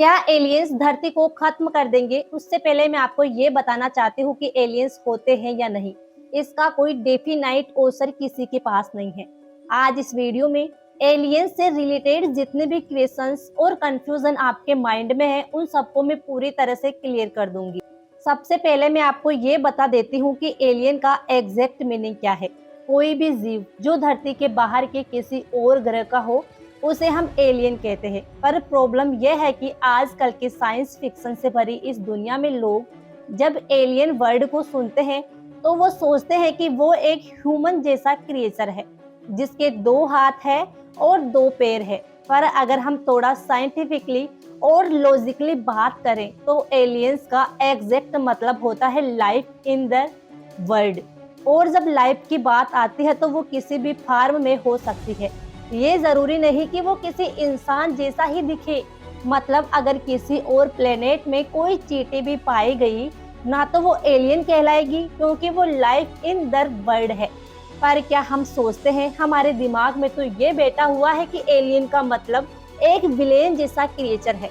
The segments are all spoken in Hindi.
क्या एलियंस धरती को खत्म कर देंगे? उससे पहले मैं आपको ये बताना चाहती हूँ कि एलियंस होते हैं या नहीं। इसका कोई डेफिनाइट आंसर किसी के पास नहीं है। आज इस वीडियो में एलियंस से रिलेटेड जितने भी क्वेश्चंस और कंफ्यूजन आपके माइंड में है, उन सबको मैं पूरी तरह से क्लियर कर दूंगी। सबसे पहले मैं आपको ये बता देती हूँ कि एलियन का एग्जैक्ट मीनिंग क्या है। कोई भी जीव जो धरती के बाहर के किसी और ग्रह का हो, उसे हम एलियन कहते हैं। पर प्रॉब्लम यह है कि आजकल की साइंस फिक्शन से भरी इस दुनिया में लोग जब एलियन वर्ड को सुनते हैं तो वो सोचते हैं कि वो एक ह्यूमन जैसा क्रिएचर है जिसके दो हाथ है और दो पैर है। पर अगर हम थोड़ा साइंटिफिकली और लॉजिकली बात करें तो एलियंस का एग्जैक्ट मतलब होता है लाइफ इन द वर्ल्ड। और जब लाइफ की बात आती है तो वो किसी भी फॉर्म में हो सकती है। ये जरूरी नहीं कि वो किसी इंसान जैसा ही दिखे। मतलब अगर किसी और प्लेनेट में कोई चींटी भी पाई गई ना तो वो एलियन कहलाएगी क्योंकि वो लाइफ इन द वर्ल्ड है। पर क्या हम सोचते हैं, हमारे दिमाग में तो ये बैठा हुआ है कि एलियन का मतलब एक विलेन जैसा क्रिएचर है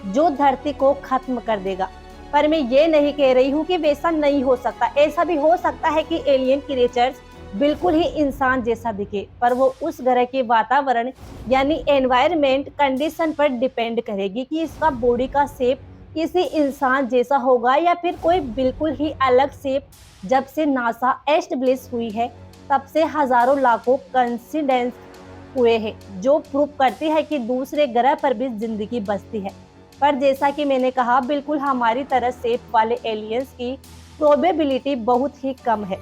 जो धरती को खत्म कर देगा। पर मैं ये नहीं कह रही हूँ कि वैसा नहीं हो सकता। ऐसा भी हो सकता है कि एलियन क्रिएचर्स बिल्कुल ही इंसान जैसा दिखे, पर वो उस ग्रह के वातावरण यानी एनवायरमेंट कंडीशन पर डिपेंड करेगी कि इसका बॉडी का शेप किसी इंसान जैसा होगा या फिर कोई बिल्कुल ही अलग शेप। जब से नासा एस्टेब्लिश हुई है तब से हजारों लाखों कंसिडेंस हुए हैं जो प्रूव करती है कि दूसरे ग्रह पर भी जिंदगी बसती है। पर जैसा कि मैंने कहा, बिल्कुल हमारी तरह शेप वाले एलियंस की प्रोबेबिलिटी बहुत ही कम है।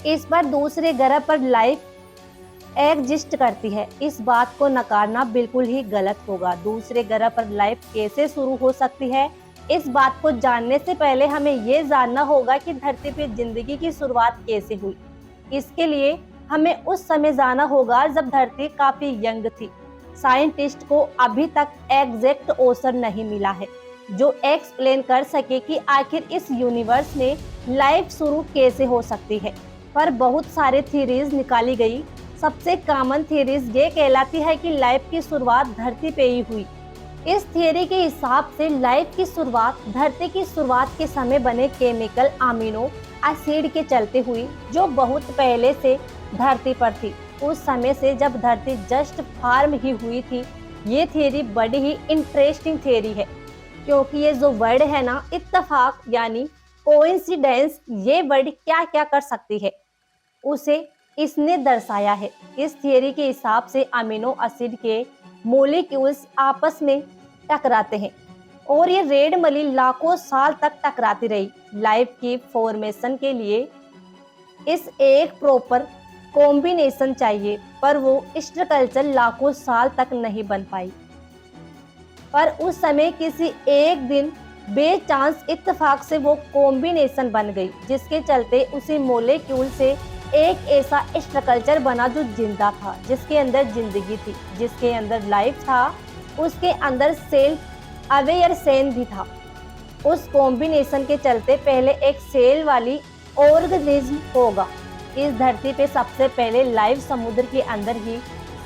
इस पर दूसरे ग्रह पर लाइफ एग्जिस्ट करती है। इस बात को नकारना बिल्कुल ही गलत होगा। दूसरे ग्रह पर लाइफ कैसे शुरू हो सकती है, इस बात को जानने से पहले हमें ये जानना होगा कि धरती पर जिंदगी की शुरुआत कैसे हुई। इसके लिए हमें उस समय जाना होगा जब धरती काफी यंग थी। साइंटिस्ट को अभी तक एग्जैक्ट आंसर नहीं मिला है जो एक्सप्लेन कर सके कि आखिर इस यूनिवर्स में लाइफ शुरू कैसे हो सकती है। पर बहुत सारे थ्योरीज निकाली गई। सबसे कॉमन थ्योरीज ये कहलाती है कि लाइफ की शुरुआत धरती पे ही हुई। इस थियरी के हिसाब से लाइफ की शुरुआत धरती की शुरुआत के समय बने केमिकल अमीनो एसिड के चलते हुई जो बहुत पहले से धरती पर थी, उस समय से जब धरती जस्ट फॉर्म ही हुई थी। ये थियरी बड़ी ही इंटरेस्टिंग थियरी है क्योंकि ये जो वर्ड है ना, इत्तेफाक यानी कोइंसिडेंस, ये वर्ड क्या क्या कर सकती है उसे इसने दर्शाया है। इस थियरी के हिसाब से अमीनो एसिड के मोलिक्यूल्स आपस में टकराते हैं और ये रेडमली लाखों साल तक टकराती रही। लाइफ की फॉर्मेशन के लिए इस एक प्रॉपर कॉम्बिनेशन चाहिए, पर वो स्ट्रक्चर लाखों साल तक नहीं बन पाई। पर उस समय किसी एक दिन बेचांस इत्तेफाक से वो कॉम्बिनेशन बन गई जिसके चलते उसी मोलेक्यूल से एक ऐसा स्ट्रक्चर बना जो जिंदा था, जिसके अंदर जिंदगी थी, जिसके अंदर लाइफ था। उसके अंदर सेल अवेयर सेल भी था। उस कॉम्बिनेशन के चलते पहले एक सेल वाली ऑर्गेनिज्म होगा। इस धरती पे सबसे पहले लाइफ समुद्र के अंदर ही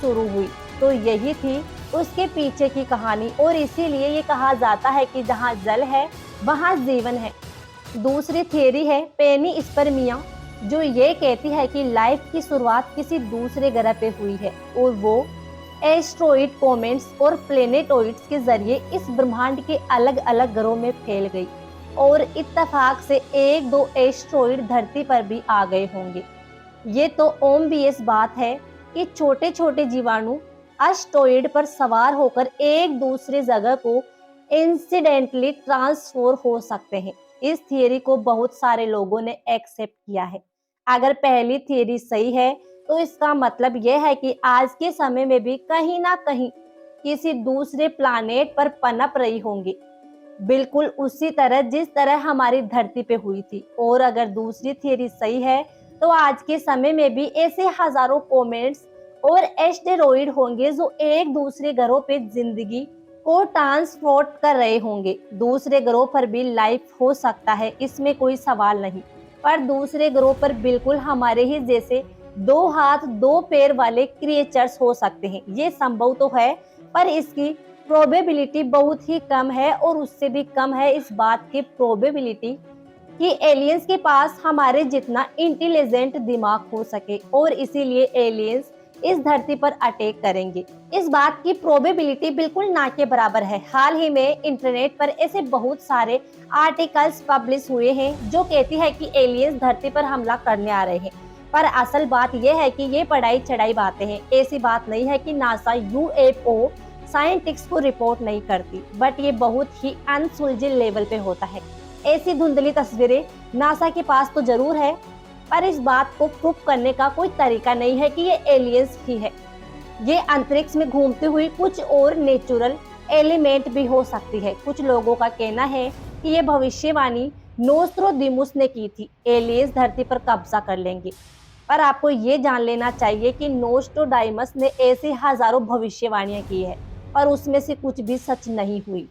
शुरू हुई। तो यही थी उसके पीछे की कहानी और इसीलिए ये कहा जाता है कि जहाँ जल है वहाँ जीवन है। दूसरी थियरी है पेनिस्पर्मिया जो ये कहती है कि लाइफ की शुरुआत किसी दूसरे ग्रह पे हुई है और वो एस्ट्रॉइड कॉमेट्स और प्लेनेटॉइड्स के जरिए इस ब्रह्मांड के अलग अलग ग्रहों में फैल गई और इत्तेफाक से एक दो एस्ट्रॉइड धरती पर भी आ गए होंगे। ये तो ऑब्वियस बात है कि छोटे छोटे जीवाणु एस्ट्रॉइड पर सवार होकर एक दूसरे जगह को इंसिडेंटली ट्रांसफर हो सकते हैं। इस थियरी को बहुत सारे लोगों ने एक्सेप्ट किया है। अगर पहली थियरी सही है तो इसका मतलब यह है कि आज के समय में भी कहीं ना कहीं किसी दूसरे प्लानेट पर पनप रही होंगी, बिल्कुल उसी तरह जिस तरह हमारी धरती पे हुई थी। और अगर दूसरी थियरी सही है तो आज के समय में भी ऐसे हजारों कॉमेट्स और एस्टेरॉइड होंगे जो एक दूसरे ग्रहों पे जिंदगी को ट्रांसपोर्ट कर रहे होंगे। दूसरे ग्रहों पर भी लाइफ हो सकता है, इसमें कोई सवाल नहीं। पर दूसरे ग्रहों पर बिल्कुल हमारे ही जैसे दो हाथ दो पैर वाले क्रिएचर्स हो सकते हैं, ये संभव तो है। पर इसकी प्रोबेबिलिटी बहुत ही कम है और उससे भी कम है इस बात की प्रोबेबिलिटी कि एलियंस के पास हमारे जितना इंटेलिजेंट दिमाग हो सके और इसीलिए एलियंस इस धरती पर अटैक करेंगे। इस बात की प्रोबेबिलिटी बिल्कुल ना के बराबर है। हाल ही में इंटरनेट पर ऐसे बहुत सारे आर्टिकल्स पब्लिश हुए हैं जो कहती है कि एलियंस धरती पर हमला करने आ रहे हैं, पर असल बात यह है कि ये पढ़ाई चढ़ाई बातें हैं। ऐसी बात नहीं है कि नासा यूएफओ साइंटिस्ट को रिपोर्ट नहीं करती, बट ये बहुत ही अनसुलझे लेवल पे होता है। ऐसी धुंधली तस्वीरें नासा के पास तो जरूर है, पर इस बात को प्रूफ करने का कोई तरीका नहीं है कि ये एलियंस ही है। ये अंतरिक्ष में घूमती हुई कुछ और नेचुरल एलिमेंट भी हो सकती है। कुछ लोगों का कहना है कि ये भविष्यवाणी नोस्ट्राडामस ने की थी, एलियंस धरती पर कब्जा कर लेंगे। पर आपको ये जान लेना चाहिए कि नोस्ट्राडामस ने ऐसी हजारों भविष्यवाणियां की है, पर उसमें से कुछ भी सच नहीं हुई।